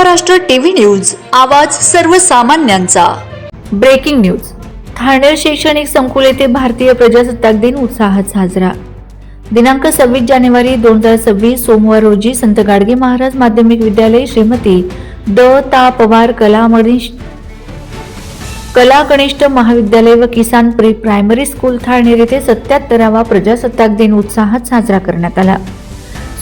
Maharashtra TV news, आवाज सर्वसामान्यांचा। Breaking news. Thane शैक्षणिक संकुल येथे भारतीय प्रजासत्ताक दिन उत्साहात साजरा। दिनांक 26 जानेवारी 2026 सोमवार रोजी संत गाडगे महाराज माध्यमिक विद्यालय, श्रीमती द. ता. पवार कला कनिष्ठ महाविद्यालय व किसान प्री प्रायमरी स्कूल ठाणे येथे 77वा प्रजासत्ताक दिन उत्साहात साजरा करण्यात आला।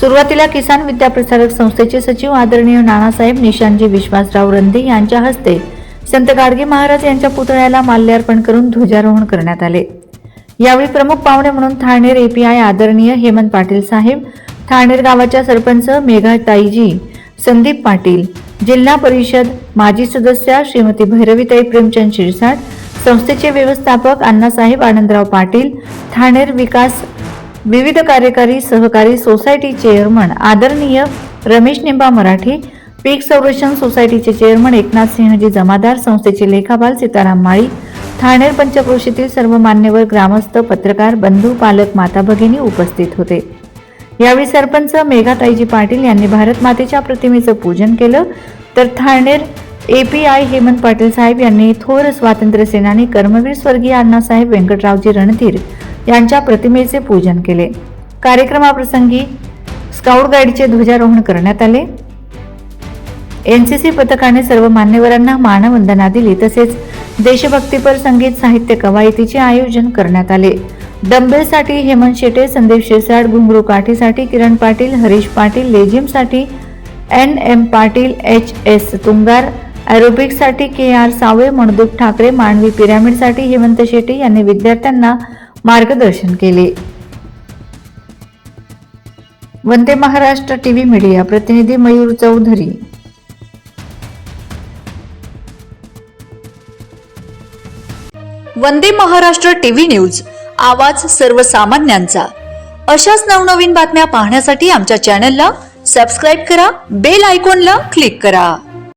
सुरुवातीला किसान विद्याप्रसारक संस्थेचे सचिव आदरणीय नानासाहेब निशांजी विश्वासराव रंधे यांच्या हस्ते संत गाडगे महाराज यांच्या पुतळ्याला माल्यार्पण करून ध्वजारोहण करण्यात आले। यावेळी प्रमुख पाहुणे म्हणून ठाणेर एपीआय आदरणीय हेमंत पाटील साहेब, ठाणेर गावाच्या सरपंच मेघाताईजी संदीप पाटील, जिल्हा परिषद माजी सदस्या श्रीमती भैरवीताई प्रेमचंद शिरसाट, संस्थेचे व्यवस्थापक अण्णासाहेब आनंदराव पाटील, ठाणेर विकास विविध कार्यकारी सहकारी सोसायटी चेअरमन आदरणीय रमेश निंबा मराठी, पीक संरक्षण सोसायटीचे चेअरमन एकनाथ सिंहजी जमादार, संस्थेचे लेखापाल सीताराम माळी, ठाणेर पंचक्रोशीतील सर्व मान्यवर, ग्रामस्थ, पत्रकार बंधू, पालक, माता भगिनी उपस्थित होते। यावेळी सरपंच मेघाताईजी पाटील यांनी भारत मातेच्या प्रतिमेचं पूजन केलं, तर ठाणेर एपीआय हेमंत पाटील साहेब यांनी थोर स्वातंत्र्य सेनानी कर्मवीर स्वर्गीय अण्णासाहेब व्यंकटरावजी रणधीर यांच्या प्रतिमेचे पूजन केले। कार्यक्रमाप्रसंगी स्काउट गाईडचे ध्वजारोहण करण्यात आले। एनसीसी पथकाने सर्व मान्यवरांना मानवंदना दिली, तसेच देशभक्तीपर संगीत साहित्य कवायतीचे आयोजन करण्यात आले। डंबेलसाठी हेमंत शेटे, संदीप शिरसाट, घुंगरू काठीसाठी किरण पाटील, हरीश पाटील, लेझिमसाठी NM पाटील, HS तुंगार, एरोबिक्ससाठी KR सावे, मनदूप ठाकरे, मांडवी पिरामिडसाठी हेमंत शेटे यांनी विद्यार्थ्यांना मार्गदर्शन केले। वंदे महाराष्ट्र टीव्ही मीडिया प्रतिनिधी मयूर चौधरी। वंदे महाराष्ट्र टीव्ही न्यूज, आवाज सर्वसामान्यांचा। अशाच नवनवीन बातम्या पाहण्यासाठी आमच्या चॅनलला सबस्क्राइब करा, बेल आयकॉनला क्लिक करा।